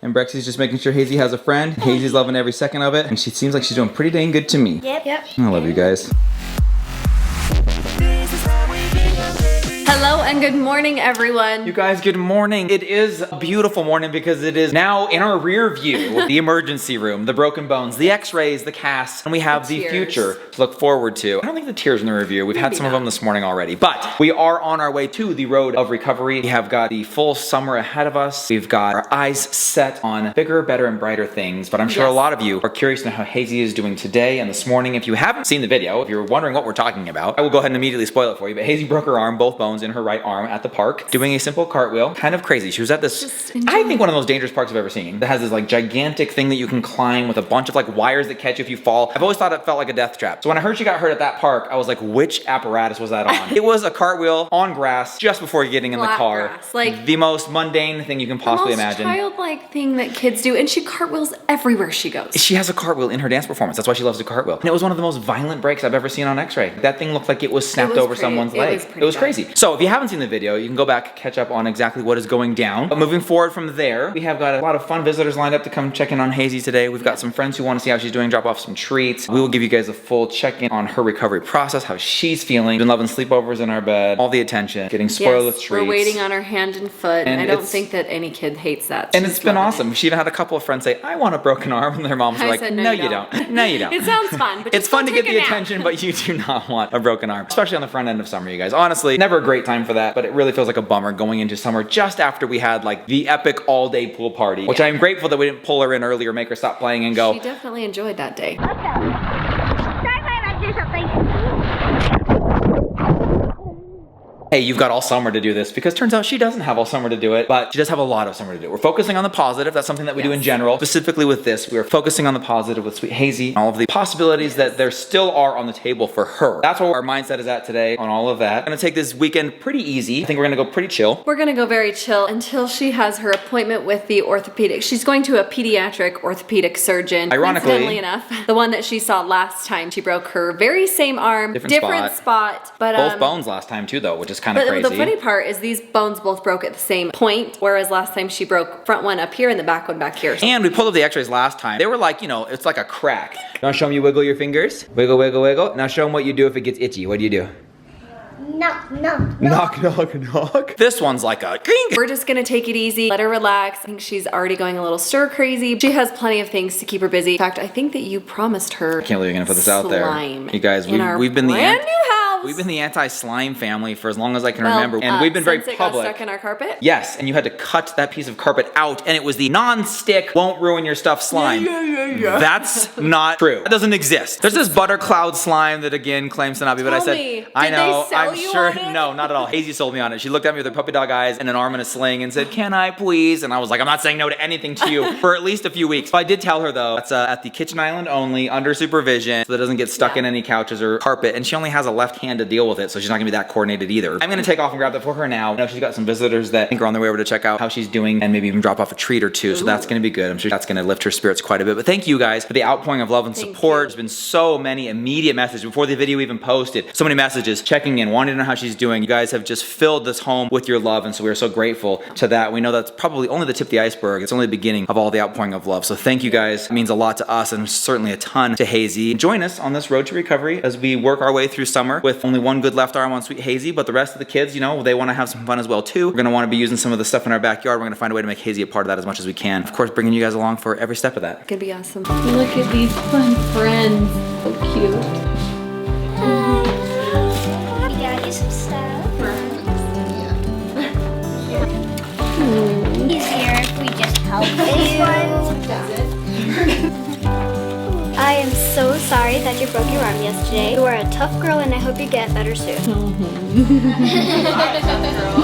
And Brexy's just making sure Hazy has a friend. Hazy's loving every second of it. And she seems like she's doing pretty dang good to me. Yep. I love you guys. Hello and good morning, everyone. You guys, good morning. It is a beautiful morning because it is now in our rear view, the emergency room, the broken bones, the x-rays, the casts, and we have the future to look forward to. I don't think the tears in the review. We've had some of them this morning already, but we are on our way to the road of recovery. We have got the full summer ahead of us. We've got our eyes set on bigger, better, and brighter things, but I'm sure a lot of you are curious to know how Hazy is doing today and this morning. If you haven't seen the video, if you're wondering what we're talking about, I will go ahead and immediately spoil it for you, but Hazy broke her arm, both bones in her right arm at the park, doing a simple cartwheel. Kind of crazy. She was at this, I think one of the most dangerous parks I've ever seen. That has this like gigantic thing that you can climb with a bunch of like wires that catch you if you fall. I've always thought it felt like a death trap. So when I heard she got hurt at that park, I was like, which apparatus was that on? It was a cartwheel on grass just before getting in the car. Grass. Like the most mundane thing you can possibly imagine. The most childlike thing that kids do, and she cartwheels everywhere she goes. She has a cartwheel in her dance performance. That's why she loves to cartwheel. And it was one of the most violent breaks I've ever seen on X-ray. That thing looked like it was snapped over someone's leg. It was crazy. So if you haven't seen the video, you can go back, catch up on exactly what is going down. But moving forward from there, we have got a lot of fun visitors lined up to come check in on Hazy today. We've got some friends who want to see how she's doing, drop off some treats. We will give you guys a full check-in on her recovery process, how she's feeling. Been loving sleepovers in our bed, all the attention, getting spoiled with treats. We're waiting on her hand and foot, and I don't think that any kid hates that. And it's been awesome. She even had a couple of friends say, I want a broken arm, and their moms were like, no, you don't. No, you don't. It sounds fun, but it's fun to get the attention, but you do not want a broken arm, especially on the front end of summer, you guys. Honestly, never a great time for that, but it really feels like a bummer going into summer just after we had like the epic all-day pool party, which I'm grateful that we didn't pull her in early or make her stop playing and go. She definitely enjoyed that day. Let's go. Try to do something. Hey, you've got all summer to do this, because turns out she doesn't have all summer to do it, but she does have a lot of summer to do it. We're focusing on the positive. That's something that we do in general. Specifically with this, we are focusing on the positive with sweet Hazy, all of the possibilities that there still are on the table for her. That's where our mindset is at today on all of that. I'm gonna take this weekend pretty easy. I think we're gonna go pretty chill. We're gonna go very chill until she has her appointment with the orthopedic. She's going to a pediatric orthopedic surgeon. Ironically, coincidentally enough, the one that she saw last time, she broke her very same arm, different spot, but both bones last time too, though, which is kind of crazy. The funny part is these bones both broke at the same point, whereas last time she broke front one up here and the back one back here. And we pulled up the x-rays last time. They were like, you know, it's like a crack. You wanna show them you wiggle your fingers? Wiggle, wiggle, wiggle. Now show them what you do if it gets itchy. What do you do? Knock, knock, knock. Knock, knock, knock. This one's like a ging. We're just gonna take it easy, let her relax. I think she's already going a little stir crazy. She has plenty of things to keep her busy. In fact, I think that you promised her. I can't believe you're gonna put this out there. You guys, we've been brand new house. We've been the anti-slime family for as long as I can remember, and we've been very public. Got stuck in our carpet? Yes, and you had to cut that piece of carpet out, and it was the non-stick, won't ruin your stuff slime. Yeah. That's not true. That doesn't exist. There's this butter cloud slime that again claims to not be, but I said, I know, I'm sure, no, not at all. Hazy sold me on it. She looked at me with her puppy dog eyes and an arm in a sling and said, can I please? And I was like, I'm not saying no to anything to you for at least a few weeks. But I did tell her though, that's at the kitchen island only, under supervision, so that it doesn't get stuck in any couches or carpet, and she only has a left hand to deal with it, so she's not gonna be that coordinated either. I'm gonna take off and grab that for her now. I know she's got some visitors that I think are on their way over to check out how she's doing and maybe even drop off a treat or two, so that's gonna be good. I'm sure that's gonna lift her spirits quite a bit. But thank you guys for the outpouring of love and support. There's been so many immediate messages before the video even posted. So many messages checking in, wanting to know how she's doing. You guys have just filled this home with your love, and so we are so grateful to that. We know that's probably only the tip of the iceberg. It's only the beginning of all the outpouring of love. So thank you guys. It means a lot to us and certainly a ton to Hazy. Join us on this road to recovery as we work our way through summer with only one good left arm on sweet Hazy, but the rest of the kids, you know, they want to have some fun as well too. We're going to want to be using some of the stuff in our backyard. We're going to find a way to make Hazy a part of that as much as we can. Of course, bringing you guys along for every step of that. It's going to be awesome. Look at these fun friends. So cute. You gotta do some stuff. Easier if we just help you. I am so sorry that you broke your arm yesterday. You are a tough girl and I hope you get better soon.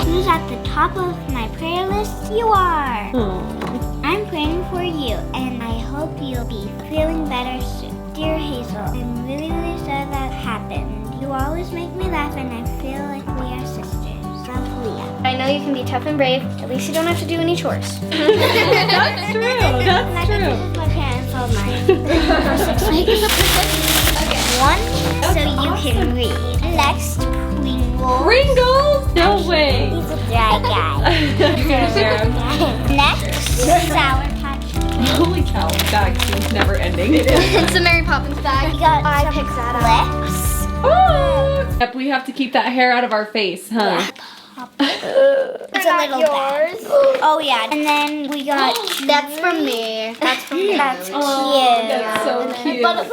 Who's at the top of my prayer list? You are. I'm praying for you and I hope you'll be feeling better soon. Dear Hazel, I'm really sad that happened. You always make me laugh and I feel like we are sisters. Love, Leah. I know you can be tough and brave. At least you don't have to do any chores. That's true. That's true. My parents all mine. For 6 weeks. One, so you can read. Next, Pringles. Pringles? No way. He's a dry guy. Next, Sour Patch Oh, bag seems never ending. It's a Mary Poppins bag. You got I picked that up. Oh. Yep, we have to keep that hair out of our face, huh? It's a little bag. Oh yeah, and then we got. That's from me. That's from me. That's cute. That's so cute. That's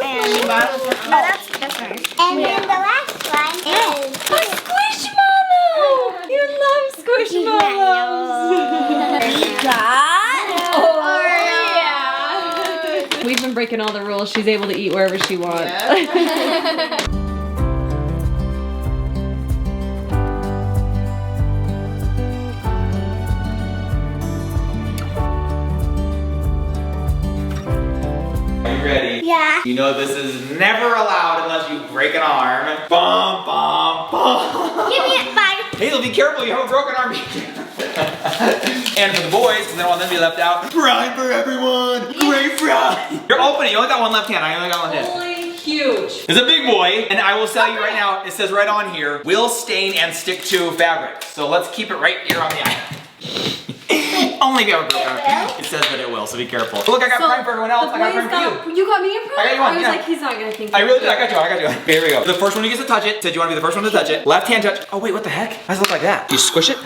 nice. And then the last one is Squishmallow. You love Squishmallows. we got yeah. We've been breaking all the rules. She's able to eat wherever she wants. Yeah. Ready? Yeah. You know this is never allowed unless you break an arm. Bum, bum, bum. Give me it 5. Hazel, be careful, you have a broken arm. And for the boys, because I don't want them to be left out, fry for everyone. Great fry. You're opening, you only got one left hand, I only got one hand. Holy huge. It's a big boy, and I will tell you right now, it says right on here, will stain and stick to fabric. So let's keep it right here on the eye. Only if you have a broken arm. It says that it will, so be careful. But look, I got prime for everyone else. I got prime for you. You got me a prime? I got you one, I was yeah. like, he's not gonna think. I really did. I got you. Here we go. The first one who gets to touch it. Said you want to be the first one to touch it. Left hand touch. Oh wait, what the heck? Why does it look like that? You squish it.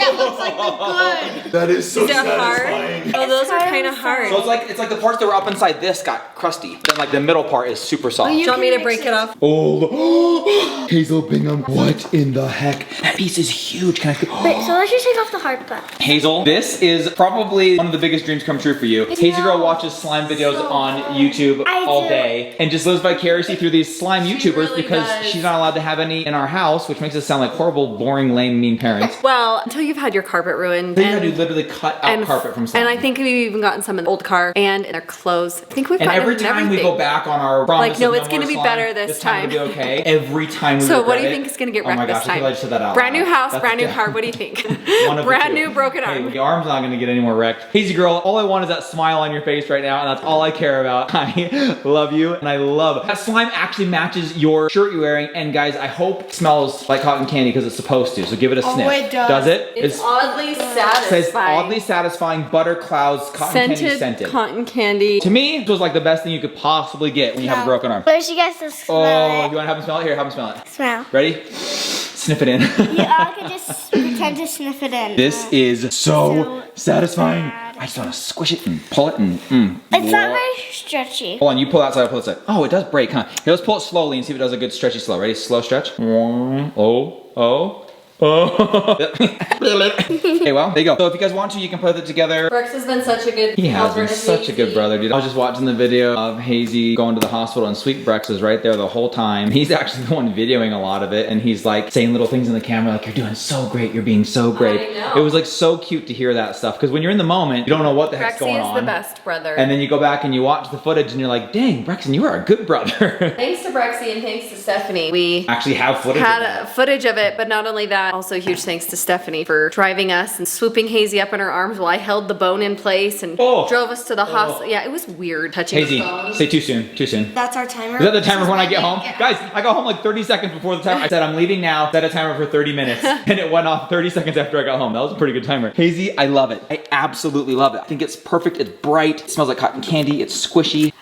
That looks like the good. That is so Is it hard? Oh, those are kind of hard. So it's like the parts that were up inside this got crusty. Then like the middle part is super soft. Do you want me to break it off? Oh, Hazel Bingham. What in the heck? That piece is huge. Can I? Wait, so let's just take off the hard part. Hazel, this is probably one of the biggest dreams come true for you. Hazy Girl watches slime videos on YouTube all day and just lives vicariously through these slime YouTubers really because does. she's not allowed to have any in our house, which makes us sound like horrible, boring, lame, mean parents. Well, until you've had your carpet ruined. Then you had to literally cut out carpet from slime. And I think we've even gotten some in the old car and in our clothes. I think we've And gotten every in time we everything. go back on our promise Like, no, of it's gonna more be slime, better this time. It'll be okay. Every time we So what do you regret think it. is gonna get Oh wrecked my gosh, this time? I feel like I just said that out Brand new loud. house, That's brand new okay. car. What do you think? One of the Brand two. new broken arm. Hey, the arm's not gonna get any more wrecked. Hazy Girl, all I want is that smile on your face right now, and that's all I care about. I love you, and I love that slime actually matches your shirt you're wearing, and guys, I hope it smells like cotton candy because it's supposed to, so give it a sniff. It does. Does it? It's oddly satisfying. It says oddly satisfying butter clouds, cotton candy scented. Cotton candy. To me, this was like the best thing you could possibly get when you have a broken arm. Where's you guys to smell Oh, it? you wanna have them smell it? Here, have them smell it. Smell. Ready? Sniff it in. You all can just pretend to sniff it in. This is so satisfying. bad. I just want to squish it and pull it and It's not very stretchy. Hold on, you pull that side, I'll pull that side. Oh, it does break, huh? Here, let's pull it slowly and see if it does a good stretchy slow. Ready? Slow stretch. Oh. Okay, well, there you go. So if you guys want to, you can put it together. Rex has been such a good He has helper been to such a good Hazy. brother, dude. I was just watching the video of Hazy going to the hospital and Sweet Brex is right there the whole time. He's actually the one videoing a lot of it, and he's like saying little things in the camera like, you're doing so great, you're being so great. I know. It was like so cute to hear that stuff, because when you're in the moment, you don't know what the heck's Brexy going is on. the best brother. And then you go back and you watch the footage and you're like, dang, Brexon, you are a good brother. Thanks to Brexy and thanks to Stephanie, we Actually have footage of had that. footage of it, but not only that, also huge thanks to Stephanie for driving us and swooping Hazy up in her arms while I held the bone in place and drove us to the hospital. Yeah, it was weird touching Hazy, the bone. say too soon, too soon. That's our timer. Is that the timer when I get home? Guys, I got home like 30 seconds before the timer. I said I'm leaving now, set a timer for 30 minutes, and it went off 30 seconds after I got home. That was a pretty good timer. Hazy, I love it. I absolutely love it. I think it's perfect, it's bright, it smells like cotton candy, it's squishy.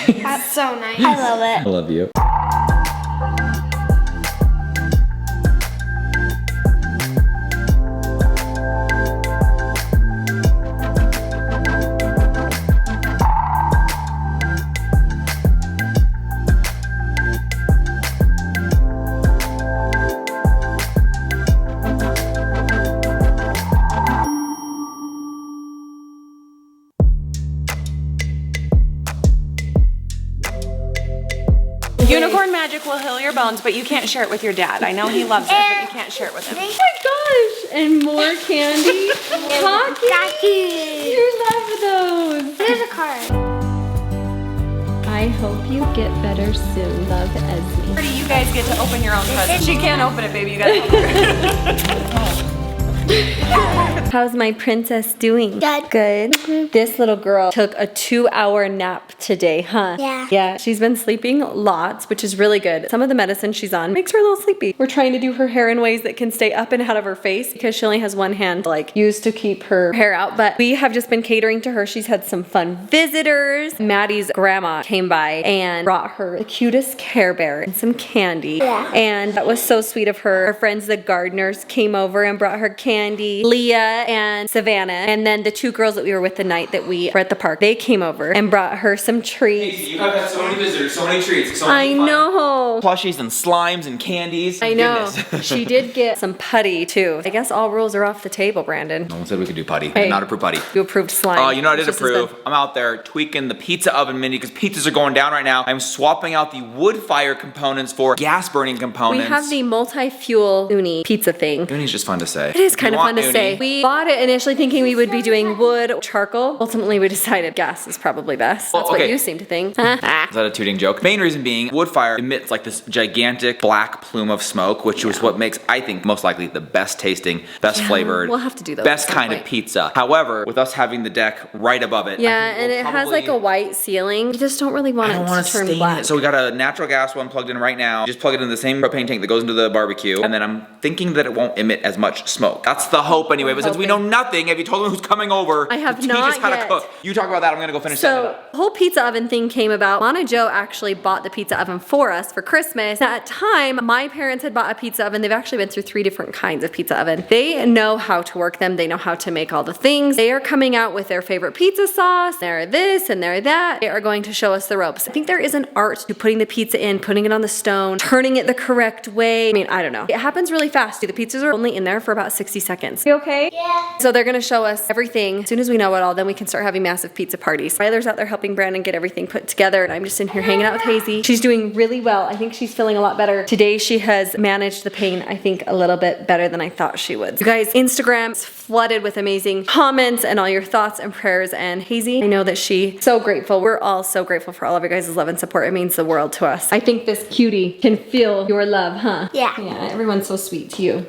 That's so nice. I love it. I love you. Unicorn magic will heal your bones, but you can't share it with your dad. I know he loves it, but you can't share it with him. Oh my gosh! And more candy. Pockets! You love those. There's a card. I hope you get better soon. Love, Esme. You guys get to open your own present. She can't open it, baby. You gotta open it. How's my princess doing? Good. This little girl took a 2-hour nap today, huh? Yeah. Yeah, she's been sleeping lots, which is really good. Some of the medicine she's on makes her a little sleepy. We're trying to do her hair in ways that can stay up and out of her face because she only has one hand like used to keep her hair out. But we have just been catering to her. She's had some fun visitors. Maddie's grandma came by and brought her the cutest Care Bear and some candy. Yeah. And that was so sweet of her. Our friends, the gardeners, came over and brought her candy. Leah and Savannah, and then the 2 girls that we were with the night that we were at the park, they came over and brought her some treats. Hazy, you have had so many visitors, so many treats, so I many fun know. plushies and slimes and candies. I know. Goodness. She did get some putty too. I guess all rules are off the table, Brandon. No one said we could do putty. Hey. Not approve putty. You approved slime. Oh, you know what I did Just as approve? the- I'm out there tweaking the pizza oven mini because pizzas are going down right now. I'm swapping out the wood fire components for gas burning We components. have the multi-fuel uni pizza thing. Uni's just fun to say. It is kind You of fun want to say. uni? We bought it initially thinking we would be doing wood or charcoal. Ultimately, we decided gas is probably best. Well, That's what okay. you seem to think. Is that a tooting joke? Main reason being, wood fire emits like this gigantic black plume of smoke, which is what makes, I think, most likely the best tasting, best flavored, we'll have to do those best at some kind of point. pizza. However, with us having the deck right above it, Yeah, I think and we'll it has probably- like a white ceiling. You just don't really want I don't it want to to turn stain black. it. So we got a natural gas one plugged in right now. Just plug it in the same propane tank that goes into the barbecue. And then I'm thinking that it won't emit as much smoke. That's the hope anyway. But since we know hoping. nothing, have you told them who's coming over? I have to teach not us how yet. to cook. You talk about that. I'm going to go finish setting it So, up. the whole pizza oven thing came about. Mona Joe actually bought the pizza oven for us for Christmas. At the time, my parents had bought a pizza oven. They've actually been through 3 different kinds of pizza oven. They know how to work them. They know how to make all the things. They are coming out with their favorite pizza sauce. They're this and they're that. They are going to show us the ropes. I think there is an art to putting the pizza in, putting it on the stone, turning it the correct way. I mean, I don't know. It happens really fast. The pizzas are only in there for about 60 seconds. You okay? Yeah. So they're gonna show us everything. As soon as we know it all, then we can start having massive pizza parties. Ryler's out there helping Brandon get everything put together, and I'm just in here hanging out with Hazy. She's doing really well. I think she's feeling a lot better. Today she has managed the pain, I think, a little bit better than I thought she would. You guys, Instagram is flooded with amazing comments and all your thoughts and prayers, and Hazy, I know that she's so grateful. We're all so grateful for all of your guys' love and support. It means the world to us. I think this cutie can feel your love, huh? Yeah. Yeah, everyone's so sweet to you.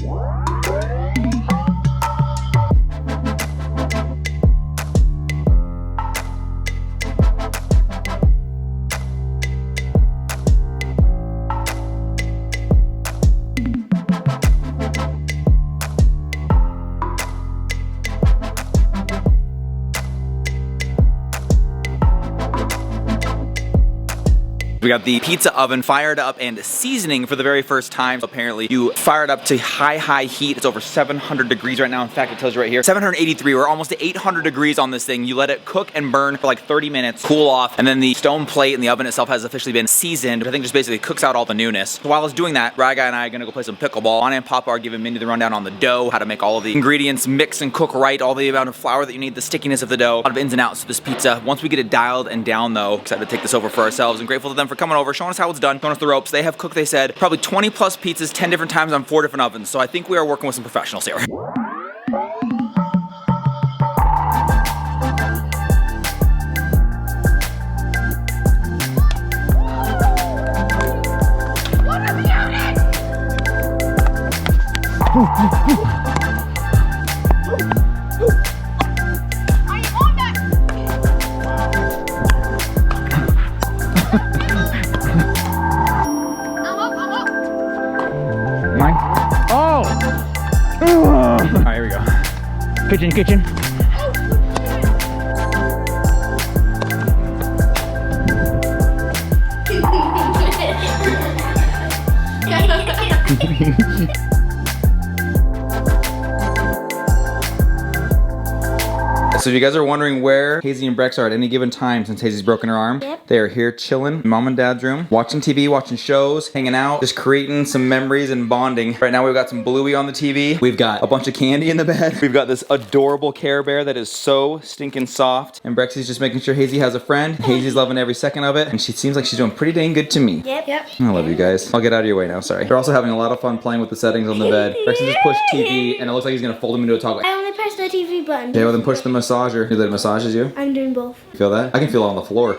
We got the pizza oven fired up and seasoning for the very first time. Apparently, you fire it up to high heat. It's over 700 degrees right now. In fact, it tells you right here, 783. We're almost to 800 degrees on this thing. You let it cook and burn for like 30 minutes, cool off, and then the stone plate and the oven itself has officially been seasoned, which I think just basically cooks out all the newness. So while I was doing that, Raga and I are gonna go play some pickleball. Anna and Papa are giving Mindy the rundown on the dough, how to make all of the ingredients mix and cook right, all the amount of flour that you need, the stickiness of the dough, a lot of ins and outs to this pizza. Once we get it dialed and down though, excited to take this over for ourselves and grateful to them for coming over, showing us how it's done, showing us the ropes. They have cooked, they said, probably 20 plus pizzas, 10 different times on 4 different ovens. So I think we are working with some professionals here. Mine? Oh! All right, here we go. Kitchen. So if you guys are wondering where Hazy and Brex are at any given time since Hazy's broken her arm, Yep. they are here chilling in Mom and Dad's room, watching TV, watching shows, hanging out, just creating some memories and bonding. Right now we've got some Bluey on the TV. We've got a bunch of candy in the bed. We've got this adorable Care Bear that is so stinking soft. And Brexy's just making sure Hazy has a friend. Hazy's loving every second of it. And she seems like she's doing pretty dang good to me. Yep. I love you guys. I'll get out of your way now, sorry. They're also having a lot of fun playing with the settings on the bed. Brexy just pushed TV and it looks like he's gonna fold him into a toggle. I only pressed the TV button. Okay, well then push the massager. You let it massages you? I'm doing both. You feel that? I can feel it on the floor.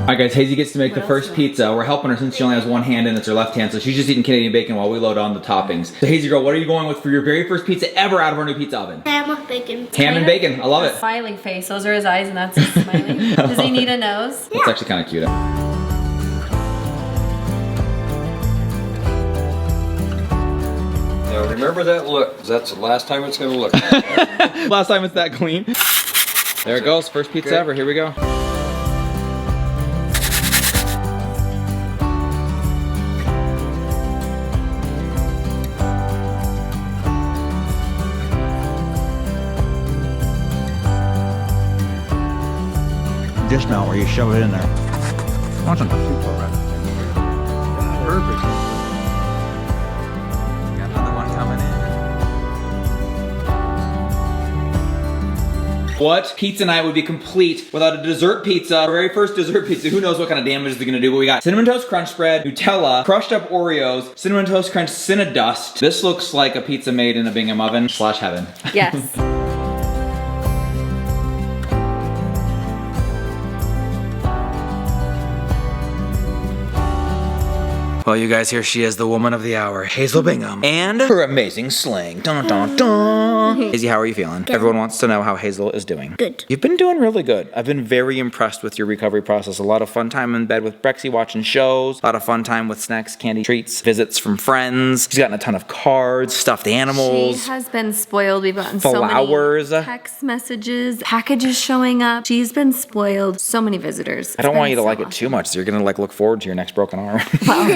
Alright guys, Hazy gets to make the first pizza. We're helping her since she only has one hand and it's her left hand, so she's just eating Canadian bacon while we load on the toppings. So Hazy girl, what are you going with for your very first pizza ever out of our new pizza oven? Ham with bacon. Ham and bacon, I love it. Smiling face, those are his eyes and that's his smiling. Does he need a nose? It's actually kind of cute. Now remember that look, 'cause that's the last time it's gonna look. Last time it's that clean. There it goes, first pizza ever, here we go. Dismount where you shove it in there. Watch it. Perfect. Got another one coming in. What pizza night would be complete without a dessert pizza? Our very first dessert pizza. Who knows what kind of damage they're gonna do, but we got Cinnamon Toast Crunch Spread, Nutella, crushed up Oreos, Cinnamon Toast Crunch Cinnadust. This looks like a pizza made in a Bingham oven / heaven. Yes. Well, you guys, here she is, the woman of the hour, Hazel Bingham, and her amazing sling. Dun dun dun. Hazy, how are you feeling? Good. Everyone wants to know how Hazel is doing. Good. You've been doing really good. I've been very impressed with your recovery process. A lot of fun time in bed with Brexy watching shows, a lot of fun time with snacks, candy, treats, visits from friends. She's gotten a ton of cards, stuffed animals. She has been spoiled. We've gotten so Flowers. many text messages, packages showing up. She's been spoiled. So many visitors. I don't want you to like it too much, so you're gonna like look forward to your next broken arm.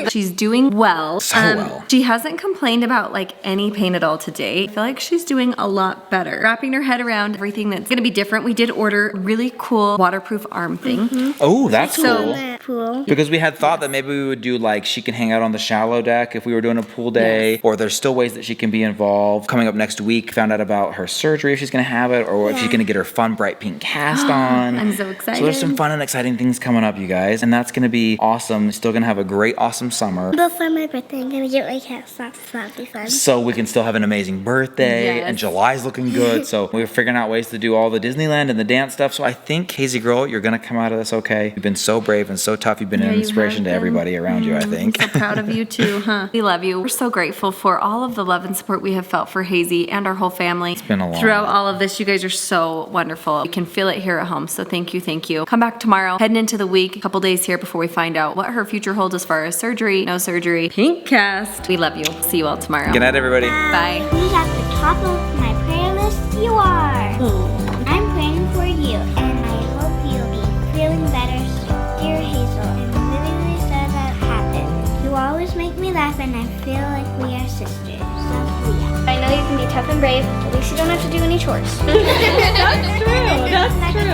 She's doing well. So well. She hasn't complained about like any pain at all today. I feel like she's doing a lot better. Wrapping her head around everything that's gonna be different. We did order a really cool waterproof arm thing. Oh, that's So- cool. Pool. Because we had thought that maybe we would do like she can hang out on the shallow deck if we were doing a pool day, or there's still ways that she can be involved. Coming up next week, found out about her surgery if she's gonna have it, or if she's gonna get her fun bright pink cast on. I'm so excited. So there's some fun and exciting things coming up, you guys, and that's gonna be awesome. Still gonna have a great, awesome summer. Before my birthday, I'm gonna get my cast off, so that'll be fun. So we can still have an amazing birthday, Yes. and July's looking good. So we're figuring out ways to do all the Disneyland and the dance stuff. So I think, Hazy girl, you're gonna come out of this okay. You've been so brave and so tough. You've been an you inspiration have to been. everybody around you, I think. So proud of you too, huh? We love you. We're so grateful for all of the love and support we have felt for Hazy and our whole family. It's been a lot. Throughout all of this, you guys are so wonderful. We can feel it here at home, so thank you, thank you. Come back tomorrow, heading into the week, a couple days here before we find out what her future holds as far as surgery, no surgery, pink cast. We love you. See you all tomorrow. Good night, everybody. Bye. Who's at the top of my prayer list? You are. I'm praying for you, and I hope you'll be feeling better soon. Dear Hazel, I'm really sad that happened. You always make me laugh, and I feel like we are sisters. Love, Leah. I know you can be tough and brave. At least you don't have to do any chores. That's true. That's true.